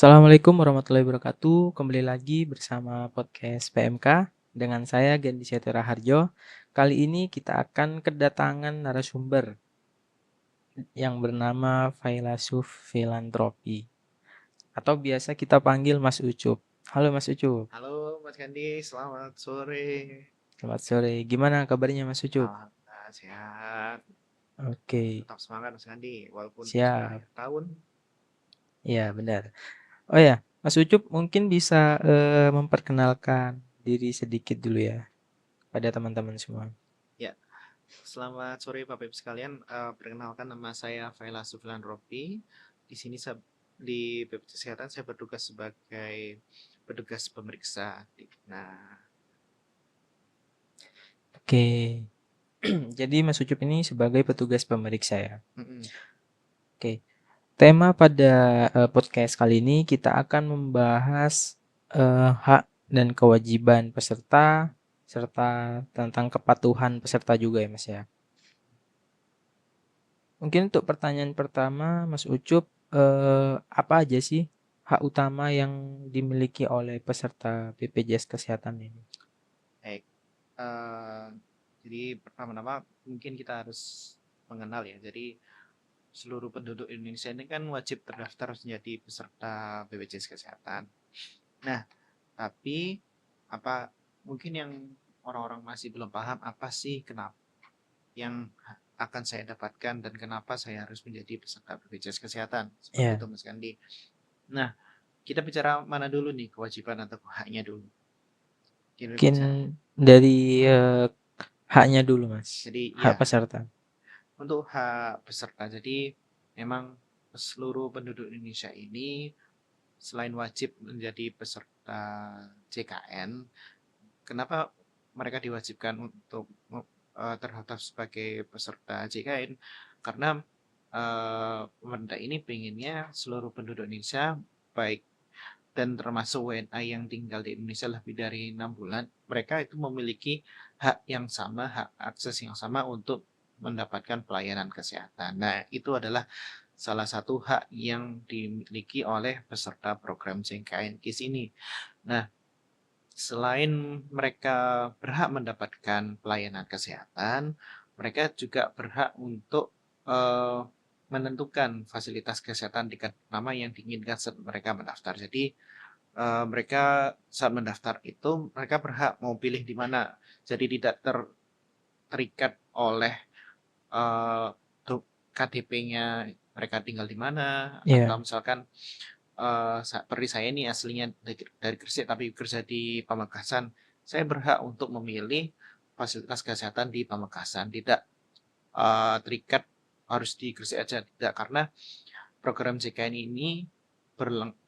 Assalamualaikum warahmatullahi wabarakatuh. Kembali lagi bersama podcast PMK dengan saya Gendi Setira Harjo. Kali ini kita akan kedatangan narasumber yang bernama Failasuf Filantropi atau biasa kita panggil Mas Ucup. Halo Mas Ucup. Halo Mas Kandi, selamat sore. Selamat sore. Gimana kabarnya Mas Ucup? Alhamdulillah sehat. Oke, Tetap semangat Mas Kandi, walaupun sudah siap. akhir tahun. Ya, benar. Oh ya, Mas Ucup mungkin bisa memperkenalkan diri sedikit dulu ya pada teman-teman semua. Ya, selamat sore Bapak Ibu sekalian. Perkenalkan nama saya Faila Suflan Rofi. Di sini di BPJS Kesehatan saya bertugas sebagai petugas pemeriksa. Nah, Oke. Jadi Mas Ucup ini sebagai petugas pemeriksa ya. mm-mm. Oke. Tema pada podcast kali ini kita akan membahas hak dan kewajiban peserta serta tentang kepatuhan peserta juga ya Mas ya. Mungkin untuk pertanyaan pertama Mas Ucup, apa aja sih hak utama yang dimiliki oleh peserta BPJS Kesehatan ini? Baik. Eh, jadi pertama-tama mungkin kita harus mengenal ya. Jadi seluruh penduduk Indonesia ini kan wajib terdaftar menjadi peserta BPJS Kesehatan. Nah, tapi apa mungkin yang orang-orang masih belum paham apa sih kenapa yang akan saya dapatkan dan kenapa saya harus menjadi peserta BPJS Kesehatan. Seperti Ya, itu Mas Kandi. Nah, kita bicara mana dulu nih kewajiban atau haknya dulu. Kita mungkin bicara. dari haknya dulu Mas, Jadi hak ya, peserta. untuk hak peserta. Jadi memang seluruh penduduk Indonesia ini selain wajib menjadi peserta JKN, kenapa mereka diwajibkan untuk terdaftar sebagai peserta JKN? Karena pemerintah ini pengennya seluruh penduduk Indonesia baik dan termasuk WNA yang tinggal di Indonesia lebih dari 6 bulan, mereka itu memiliki hak yang sama, hak akses yang sama untuk mendapatkan pelayanan kesehatan. Nah, itu adalah salah satu hak yang dimiliki oleh peserta program JKN KIS ini. Nah, selain mereka berhak mendapatkan pelayanan kesehatan, mereka juga berhak untuk eh, menentukan fasilitas kesehatan tingkat pertama yang diinginkan saat mereka mendaftar. Jadi mereka saat mendaftar itu mereka berhak mau pilih di mana. Jadi tidak terikat oleh eh, KTP-nya mereka tinggal di mana atau Iya. misalkan seperti saya ini aslinya dari Gresik tapi kerja di Pamekasan, saya berhak untuk memilih fasilitas kesehatan di Pamekasan, tidak terikat harus di Gresik aja, tidak, karena program JKN ini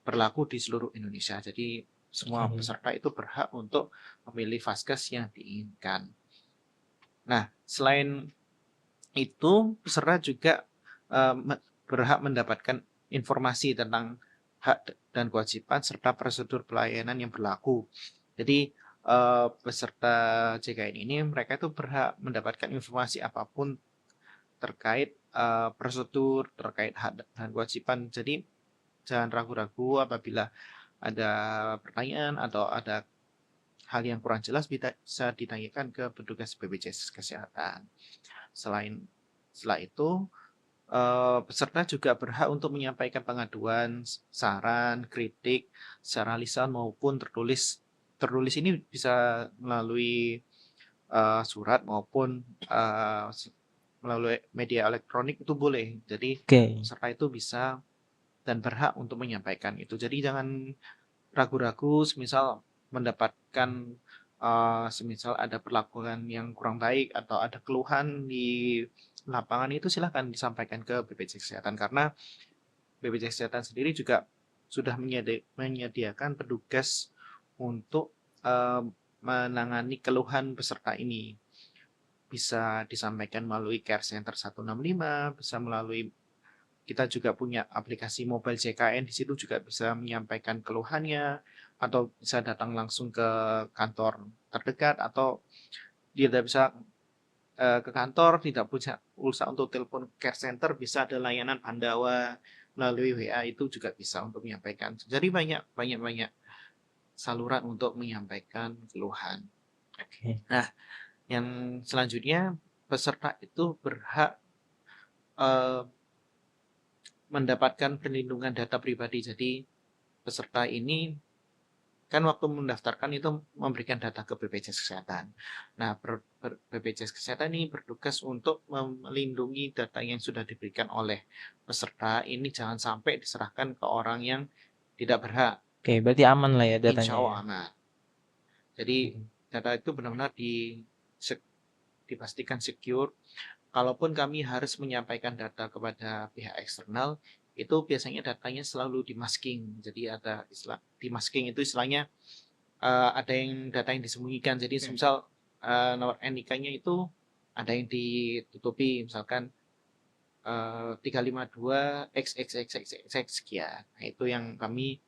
berlaku di seluruh Indonesia. Jadi semua Oke. peserta itu berhak untuk memilih vaskes yang diinginkan. Nah, selain itu peserta juga berhak mendapatkan informasi tentang hak dan kewajiban serta prosedur pelayanan yang berlaku. Jadi peserta JKN ini mereka itu berhak mendapatkan informasi apapun terkait prosedur, terkait hak dan kewajiban. Jadi jangan ragu-ragu apabila ada pertanyaan atau ada hal yang kurang jelas bisa ditanyakan ke petugas BPJS Kesehatan. Selain setelah itu, peserta juga berhak untuk menyampaikan pengaduan, saran, kritik secara lisan maupun tertulis. Tertulis ini bisa melalui surat maupun melalui media elektronik itu boleh. Jadi Oke. peserta itu bisa dan berhak untuk menyampaikan itu. Jadi jangan ragu-ragu semisal mendapatkan semisal ada perlakuan yang kurang baik atau ada keluhan di lapangan, itu silahkan disampaikan ke BPJS Kesehatan karena BPJS Kesehatan sendiri juga sudah menyediakan petugas untuk eh, menangani keluhan peserta ini. Bisa disampaikan melalui Care Center 165, bisa melalui, kita juga punya aplikasi mobile JKN, di situ juga bisa menyampaikan keluhannya atau bisa datang langsung ke kantor terdekat, atau dia tidak bisa ke kantor, tidak punya pulsa untuk telepon care center, bisa ada layanan Pandawa. melalui WA itu juga bisa untuk menyampaikan. Jadi banyak saluran untuk menyampaikan keluhan. Oke. Nah, yang selanjutnya peserta itu berhak eh, mendapatkan perlindungan data pribadi. Jadi peserta ini kan waktu mendaftarkan itu memberikan data ke BPJS Kesehatan. Nah, BPJS Kesehatan ini bertugas untuk melindungi data yang sudah diberikan oleh peserta ini jangan sampai diserahkan ke orang yang tidak berhak. Oke, berarti aman lah ya Insya datanya Allah ya. aman. Jadi Oke. data itu benar-benar dipastikan secure. Kalaupun kami harus menyampaikan data kepada pihak eksternal, itu biasanya datanya selalu dimasking. Jadi ada istilah dimasking itu istilahnya ada yang data yang disembunyikan. Jadi misal nomor NIK-nya itu ada yang ditutupi, misalkan 352 XXXXX sekian. Nah, itu yang kami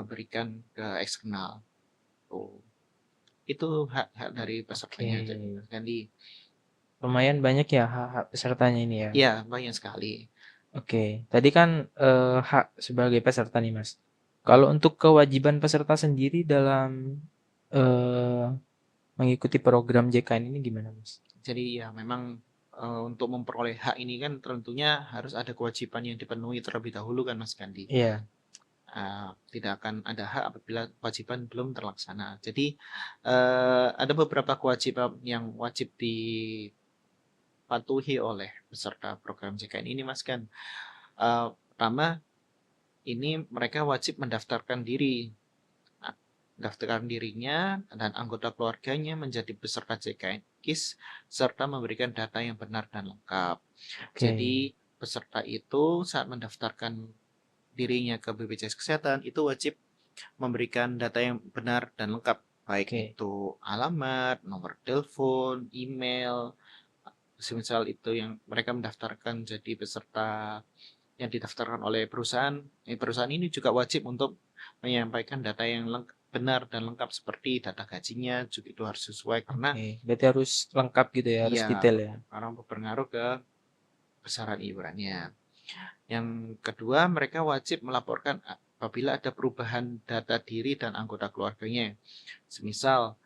berikan ke eksternal. Tuh. Itu hak-hak dari Oke. pesertanya. Jadi Lumayan banyak ya hak-hak pesertanya ini ya. ya banyak sekali. Oke, tadi kan hak sebagai peserta nih Mas. Kalau untuk kewajiban peserta sendiri dalam eh, mengikuti program JKN ini gimana Mas? Jadi ya memang untuk memperoleh hak ini kan tentunya harus ada kewajiban yang dipenuhi terlebih dahulu kan Mas Gandhi. Iya, Tidak akan ada hak apabila kewajiban belum terlaksana. Jadi ada beberapa kewajiban yang wajib dipatuhi oleh peserta program JKN ini Mas kan. Pertama, ini mereka wajib mendaftarkan diri. Daftarkan dirinya dan anggota keluarganya menjadi peserta JKN KIS serta memberikan data yang benar dan lengkap. oke, Jadi peserta itu saat mendaftarkan dirinya ke BPJS Kesehatan itu wajib memberikan data yang benar dan lengkap, baik oke, itu alamat, nomor telepon, email, semisal itu yang mereka mendaftarkan jadi peserta yang didaftarkan oleh perusahaan. Perusahaan ini juga wajib untuk menyampaikan data yang benar dan lengkap seperti data gajinya juga itu harus sesuai karena oke. Berarti harus lengkap gitu ya, harus ya detail ya. orang berpengaruh ke besaran iurannya. Yang kedua, mereka wajib melaporkan apabila ada perubahan data diri dan anggota keluarganya. Semisal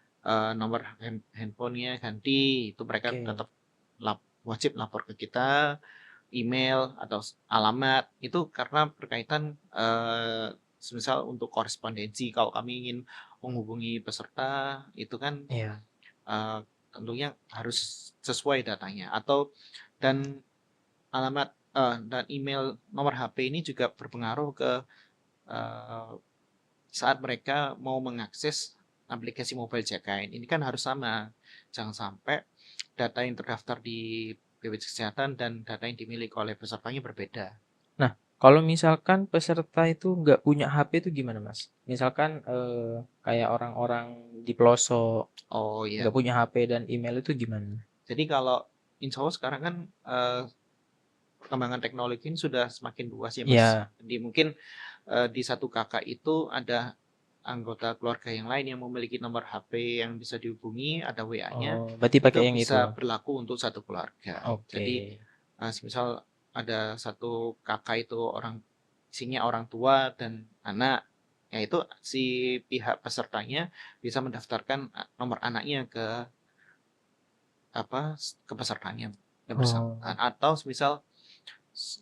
nomor handphonenya ganti, itu mereka Oke, tetap wajib lapor ke kita, email atau alamat itu karena berkaitan semisal untuk korespondensi kalau kami ingin menghubungi peserta itu kan iya. eh, tentunya harus sesuai datanya atau dan alamat dan email nomor HP ini juga berpengaruh ke eh, saat mereka mau mengakses aplikasi mobile JKN ini kan harus sama. Jangan sampai data yang terdaftar di BPJS Kesehatan dan data yang dimiliki oleh pesertanya berbeda. Nah, kalau misalkan peserta itu nggak punya HP itu gimana Mas? Misalkan kayak orang-orang di pelosok Oh nggak iya, punya HP dan email itu gimana? jadi kalau insya Allah sekarang kan perkembangan teknologi ini sudah semakin luas ya Mas. Ya, Jadi mungkin di satu kakak itu ada anggota keluarga yang lain yang memiliki nomor HP yang bisa dihubungi, ada WA-nya, oh, berarti itu pakai yang itu. bisa berlaku untuk satu keluarga. Oke, Jadi misal ada satu kakak itu isinya orang tua dan anak, yaitu si pihak pesertanya bisa mendaftarkan nomor anaknya ke apa ke pesertanya yang bersangkutan oh, atau misal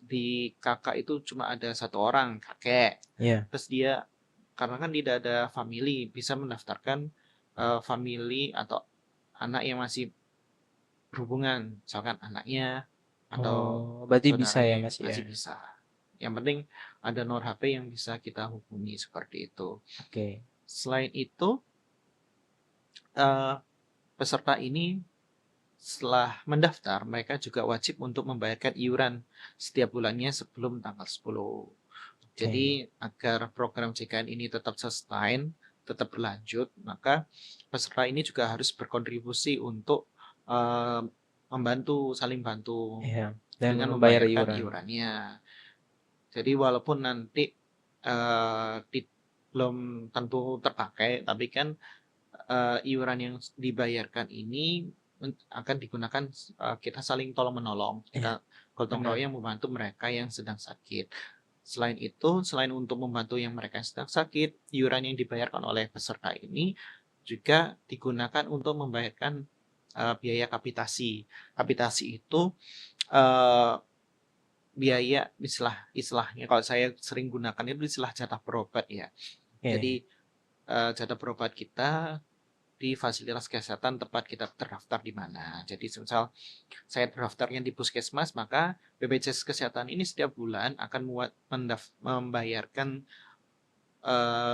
di kakak itu cuma ada satu orang kakek ya, terus dia karena kan tidak ada family bisa mendaftarkan family atau anak yang masih berhubungan misalkan anaknya atau oh, berarti bisa saudaranya ya yang Mas ya. masih bisa yang penting ada nomor HP yang bisa kita hubungi seperti itu. Oke, Selain itu eh, peserta ini setelah mendaftar mereka juga wajib untuk membayarkan iuran setiap bulannya sebelum tanggal 10. Jadi oke, agar program JKN ini tetap sustain, tetap berlanjut, maka peserta ini juga harus berkontribusi untuk eh, membantu, saling bantu ya, dan dengan membayar membayarkan iuran. iurannya. Jadi walaupun nanti belum tentu terpakai, tapi kan iuran yang dibayarkan ini akan digunakan kita saling tolong menolong, kita Ya, gotong benar. royong membantu mereka yang sedang sakit. Selain itu, selain untuk membantu yang mereka yang sedang sakit, iuran yang dibayarkan oleh peserta ini juga digunakan untuk membayarkan biaya kapitasi. Kapitasi itu eh, biaya istilahnya kalau saya sering gunakan itu istilah jatah berobat ya. Oke. Jadi jatah berobat kita di fasilitas kesehatan tempat kita terdaftar di mana. Jadi misal saya terdaftarnya di puskesmas, maka BPJS Kesehatan ini setiap bulan akan membayarkan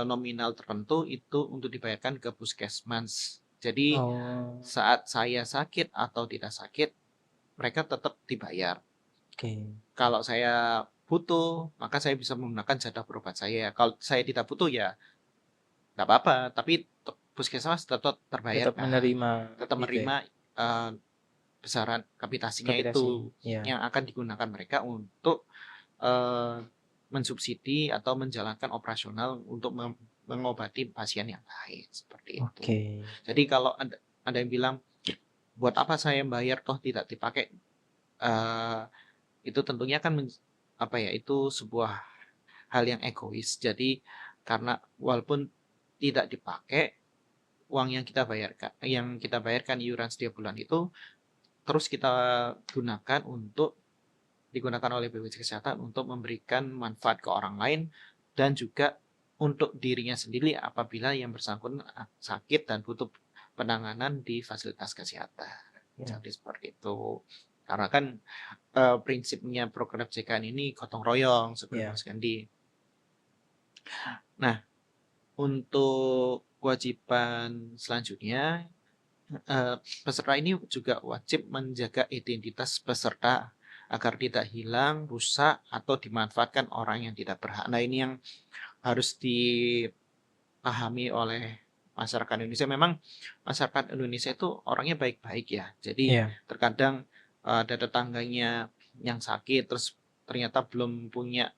nominal tertentu itu untuk dibayarkan ke puskesmas. Jadi Oh, saat saya sakit atau tidak sakit, mereka tetap dibayar. oke. Kalau saya butuh, maka saya bisa menggunakan jatah berobat saya. Kalau saya tidak butuh ya nggak apa-apa, tapi puskesmas tetap Tetap terbayarkan, menerima tetap itu ya, menerima besaran kapitasinya kapitasi. itu Ya. yang akan digunakan mereka untuk eh, mensubsidi atau menjalankan operasional untuk mengobati pasien yang lain seperti itu. Oke. Jadi kalau ada yang bilang buat apa saya bayar toh tidak dipakai, eh, itu tentunya kan apa ya itu sebuah hal yang egois. Jadi karena walaupun tidak dipakai uang yang kita bayarkan iuran setiap bulan itu terus kita gunakan untuk digunakan oleh BPJS Kesehatan untuk memberikan manfaat ke orang lain dan juga untuk dirinya sendiri apabila yang bersangkutan sakit dan butuh penanganan di fasilitas kesehatan. Ya. Jadi seperti itu. Karena kan prinsipnya program JKN ini gotong royong seperti Ya. Mas Gandhi. Nah, untuk kewajiban selanjutnya, eh, peserta ini juga wajib menjaga identitas peserta agar tidak hilang, rusak, atau dimanfaatkan orang yang tidak berhak. Nah, ini yang harus dipahami oleh masyarakat Indonesia. Memang masyarakat Indonesia itu orangnya baik-baik ya. Jadi Ya. terkadang ada tetangganya yang sakit, terus ternyata belum punya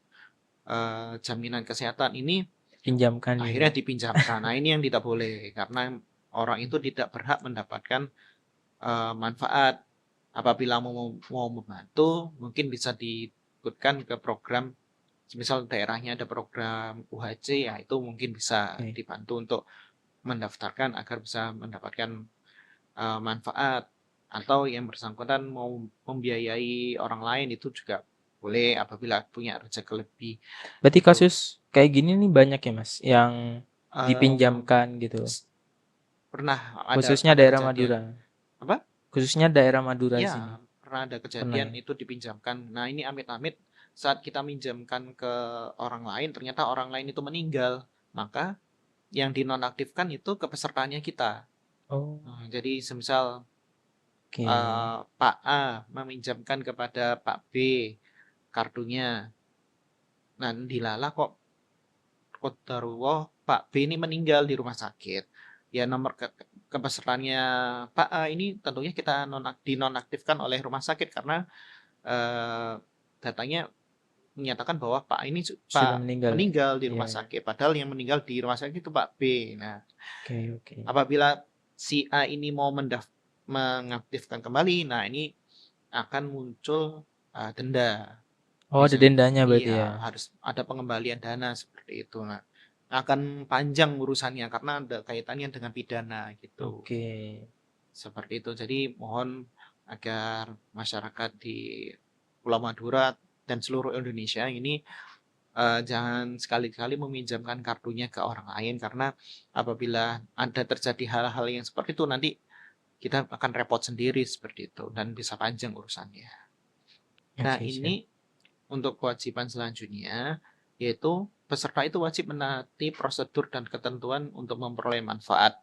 jaminan kesehatan ini Pinjamkan gitu. akhirnya dipinjamkan. Nah, ini yang tidak boleh karena orang itu tidak berhak mendapatkan manfaat. Apabila mau membantu, mungkin bisa diikutkan ke program, misal daerahnya ada program UHC, ya itu mungkin bisa Oke. dibantu untuk mendaftarkan agar bisa mendapatkan manfaat. Atau yang bersangkutan mau membiayai orang lain itu juga boleh apabila punya rezeki lebih. Berarti Itu kasus kayak gini nih banyak ya Mas, yang em, dipinjamkan gitu, pernah khususnya ada daerah kejadian Madura. apa? Khususnya daerah Madura sini. Ya, pernah ada Pernah kejadian ya? itu dipinjamkan. Nah, ini amit-amit saat kita minjamkan ke orang lain, ternyata orang lain itu meninggal. Maka yang dinonaktifkan itu ke pesertanya kita. Oh, Jadi semisal oke. Pak A meminjamkan kepada Pak B kartunya. Nah, dilala kok qadarullah Pak B ini meninggal di rumah sakit. Ya nomor kepesertanya Pak A ini tentunya kita dinonaktifkan oleh rumah sakit karena eh, datanya menyatakan bahwa Pak ini Sudah Pak meninggal ya? meninggal di Iya rumah ya. sakit, padahal yang meninggal di rumah sakit itu Pak B. Nah, Oke, oke. apabila si A ini mau mengaktifkan kembali, nah ini akan muncul denda. Oh, ada Misal, dendanya berarti ya? iya harus ada pengembalian dana seperti itu. Nah, akan panjang urusannya karena ada kaitannya dengan pidana gitu. Oke. Seperti itu. Jadi mohon agar masyarakat di Pulau Madura dan seluruh Indonesia ini jangan sekali-kali meminjamkan kartunya ke orang lain karena apabila ada terjadi hal-hal yang seperti itu nanti kita akan repot sendiri seperti itu dan bisa panjang urusannya. Nah, Oke, siap. ini untuk kewajiban selanjutnya yaitu peserta itu wajib menaati prosedur dan ketentuan untuk memperoleh manfaat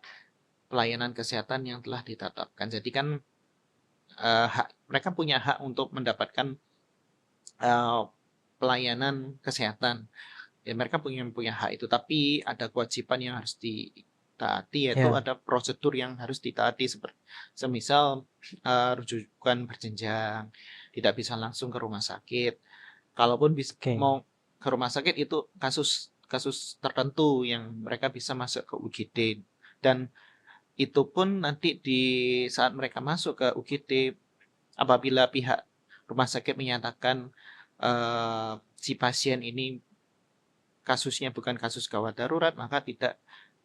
pelayanan kesehatan yang telah ditetapkan. Jadi kan mereka punya hak untuk mendapatkan uh, pelayanan kesehatan. Ya, mereka punya hak itu, tapi ada kewajiban yang harus ditaati, yaitu Ya, ada prosedur yang harus ditaati seperti semisal rujukan berjenjang, tidak bisa langsung ke rumah sakit. Kalaupun oke. mau ke rumah sakit itu kasus kasus tertentu yang mereka bisa masuk ke UGD dan itu pun nanti di saat mereka masuk ke UGD apabila pihak rumah sakit menyatakan si pasien ini kasusnya bukan kasus gawat darurat, maka tidak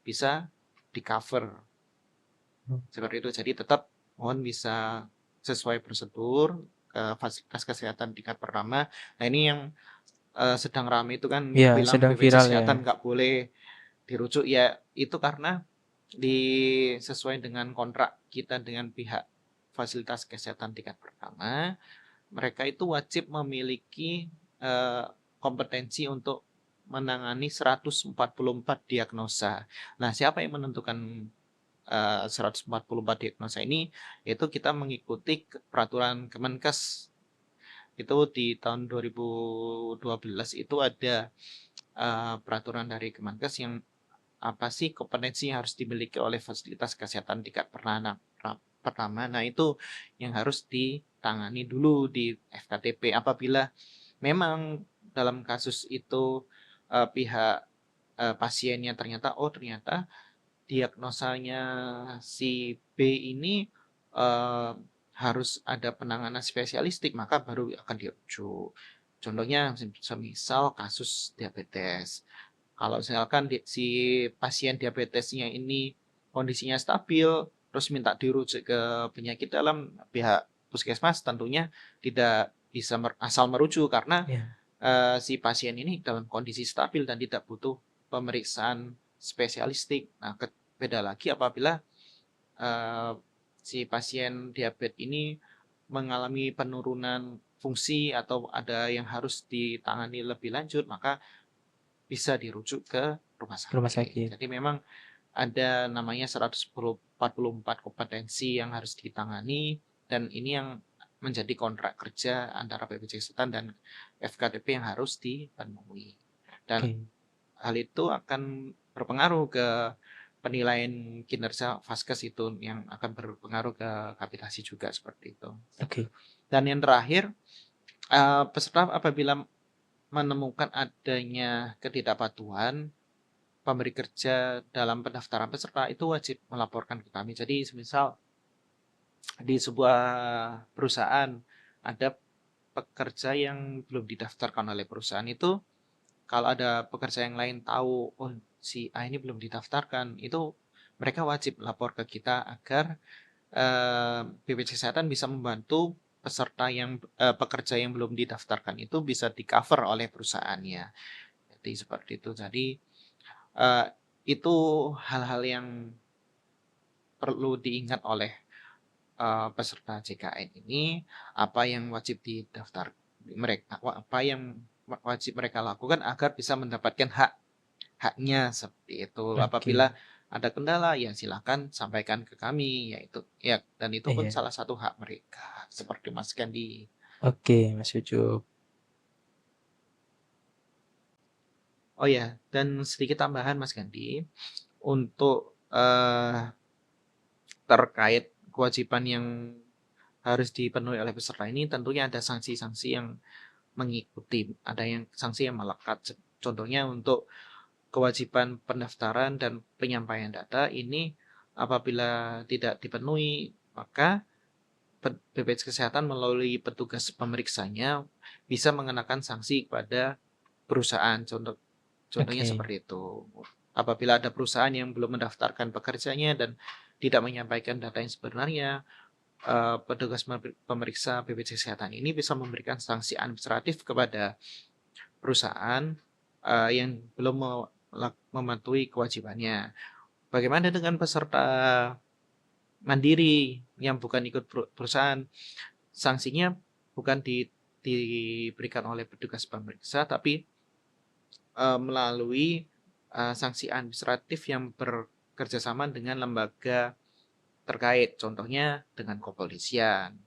bisa di-cover. Seperti itu. Jadi tetap mohon bisa sesuai prosedur fasilitas kesehatan tingkat pertama. Nah ini yang sedang ramai itu kan Iya, bilang sedang BPJS viral ya. Kesehatan nggak boleh dirujuk ya, itu karena sesuai dengan kontrak kita dengan pihak fasilitas kesehatan tingkat pertama, mereka itu wajib memiliki kompetensi untuk menangani 144 diagnosa. Nah, siapa yang menentukan 144 diagnosa ini? Yaitu kita mengikuti peraturan Kemenkes. Itu di tahun 2012 itu ada peraturan dari Kemenkes yang apa sih kompetensi yang harus dimiliki oleh fasilitas kesehatan tingkat pertama. Nah, itu yang harus ditangani dulu di FKTP. Apabila memang dalam kasus itu pihak pasiennya ternyata diagnosanya si B ini eh, harus ada penanganan spesialistik, maka baru akan dirujuk. Contohnya semisal kasus diabetes. Kalau misalkan si pasien diabetesnya ini kondisinya stabil, terus minta dirujuk ke penyakit dalam, pihak puskesmas tentunya tidak bisa asal merujuk karena Iya. si pasien ini dalam kondisi stabil dan tidak butuh pemeriksaan spesialistik. Nah, beda lagi apabila eh, si pasien diabetes ini mengalami penurunan fungsi atau ada yang harus ditangani lebih lanjut, maka bisa dirujuk ke rumah Ke rumah sakit. sakit. Jadi memang ada namanya 144 kompetensi yang harus ditangani dan ini yang menjadi kontrak kerja antara BPJS Kesehatan dan FKTP yang harus dipenuhi. Dan Oke. hal itu akan berpengaruh ke penilaian kinerja Vaskes itu yang akan berpengaruh ke kapitasi juga seperti itu. Oke. Dan yang terakhir, peserta apabila menemukan adanya ketidakpatuhan pemberi kerja dalam pendaftaran peserta itu wajib melaporkan ke kami. Jadi semisal di sebuah perusahaan ada pekerja yang belum didaftarkan oleh perusahaan itu, kalau ada pekerja yang lain tahu, oh si A ini belum didaftarkan, itu mereka wajib lapor ke kita agar BPJS Kesehatan bisa membantu peserta yang pekerja yang belum didaftarkan itu bisa di-cover oleh perusahaannya. Jadi seperti itu. Jadi eh, itu hal-hal yang perlu diingat oleh peserta JKN ini, apa yang wajib didaftar mereka, apa yang wajib mereka lakukan agar bisa mendapatkan haknya seperti itu. Oke. Apabila ada kendala ya silakan sampaikan ke kami, yaitu ya, dan itu pun Iya. salah satu hak mereka seperti Mas Kandi. Oke, Mas Ucup. Oh ya, dan sedikit tambahan Mas Kandi untuk terkait kewajiban yang harus dipenuhi oleh peserta ini, tentunya ada sanksi-sanksi yang mengikuti, ada yang sanksi yang melekat. Contohnya untuk kewajiban pendaftaran dan penyampaian data ini apabila tidak dipenuhi, maka BPJS Kesehatan melalui petugas pemeriksanya bisa mengenakan sanksi kepada perusahaan. Contohnya Oke. seperti itu. Apabila ada perusahaan yang belum mendaftarkan pekerjanya dan tidak menyampaikan data yang sebenarnya, petugas pemeriksa BPJS Kesehatan ini bisa memberikan sanksi administratif kepada perusahaan yang belum mematuhi kewajibannya. Bagaimana dengan peserta mandiri yang bukan ikut perusahaan? Sanksinya bukan diberikan oleh petugas pemeriksa, tapi melalui sanksi administratif yang bekerjasama dengan lembaga terkait, contohnya dengan kepolisian.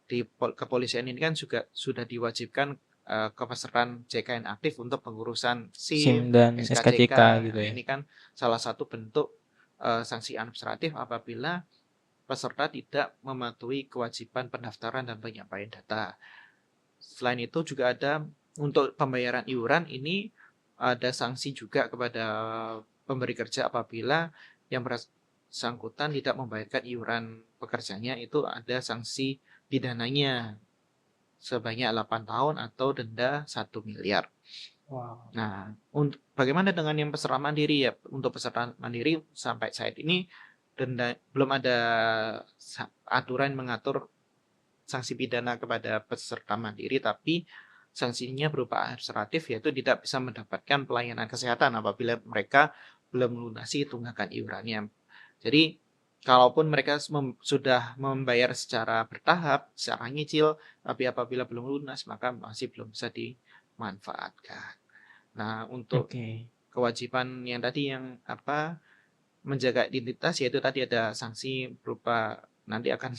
Di kepolisian ini kan juga sudah diwajibkan kepesertaan JKN aktif untuk pengurusan SIM SIM, dan SKCK. SKCK gitu Nah, ya. ini kan salah satu bentuk sanksi administratif apabila peserta tidak mematuhi kewajiban pendaftaran dan penyampaian data. Selain itu juga ada untuk pembayaran iuran ini ada sanksi juga kepada pemberi kerja apabila yang bersangkutan tidak membayarkan iuran pekerjanya, itu ada sanksi pidananya. sebanyak 8 tahun atau denda 1 miliar. Wow. Nah, bagaimana dengan yang peserta mandiri ya? Untuk peserta mandiri sampai saat ini belum ada aturan mengatur sanksi pidana kepada peserta mandiri, tapi sanksinya berupa administratif, yaitu tidak bisa mendapatkan pelayanan kesehatan apabila mereka belum melunasi tunggakan iurannya. Jadi, kalaupun mereka sudah membayar secara bertahap, secara nyicil, tapi apabila belum lunas, maka masih belum bisa dimanfaatkan. Nah, untuk Oke. kewajiban yang tadi menjaga identitas, yaitu tadi ada sanksi berupa nanti akan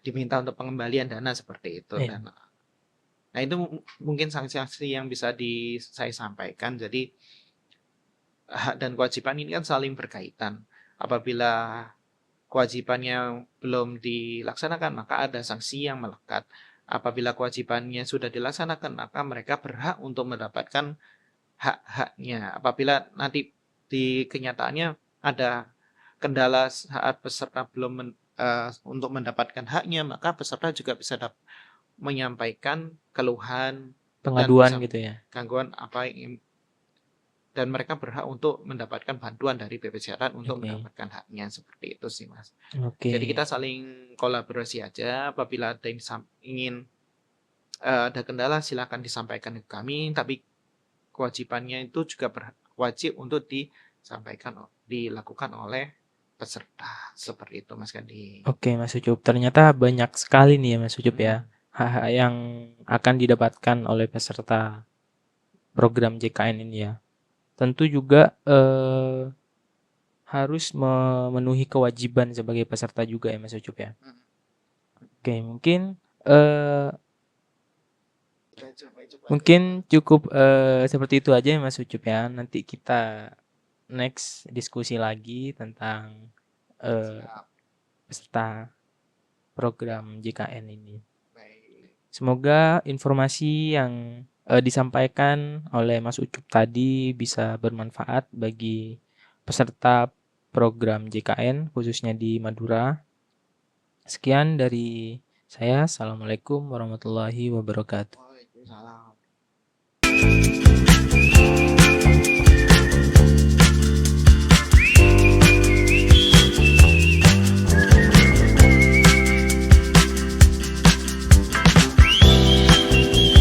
diminta untuk pengembalian dana seperti itu. Iya. Dan nah itu mungkin sanksi-sanksi yang bisa saya sampaikan. Jadi hak dan kewajiban ini kan saling berkaitan. Apabila kewajibannya belum dilaksanakan, maka ada sanksi yang melekat. Apabila kewajibannya sudah dilaksanakan, maka mereka berhak untuk mendapatkan hak-haknya. Apabila nanti di kenyataannya ada kendala saat peserta belum untuk mendapatkan haknya, maka peserta juga bisa menyampaikan keluhan dan Pengaduan bisa gitu ya. gangguan dan mereka berhak untuk mendapatkan bantuan dari BPJS untuk Oke. mendapatkan haknya, seperti itu sih Mas. Jadi Oke. kita saling kolaborasi aja. Apabila ada yang ingin ada kendala, silakan disampaikan ke kami, tapi kewajibannya itu juga wajib untuk dilakukan oleh peserta, seperti itu Mas Kandi. Oke, Mas Ucup. Ternyata banyak sekali nih ya Mas Ucup ya, Hmm. hak-hak yang akan didapatkan oleh peserta program JKN ini ya. Tentu juga harus memenuhi kewajiban sebagai peserta juga ya Mas Ucup ya. Hmm. Oke, mungkin cukup seperti itu aja ya Mas Ucup ya. Nanti kita next diskusi lagi tentang Siap. peserta program JKN ini. Baik. Semoga informasi yang disampaikan oleh Mas Ucup tadi bisa bermanfaat bagi peserta program JKN khususnya di Madura. Sekian dari saya. Assalamualaikum warahmatullahi wabarakatuh. Waalaikumsalam.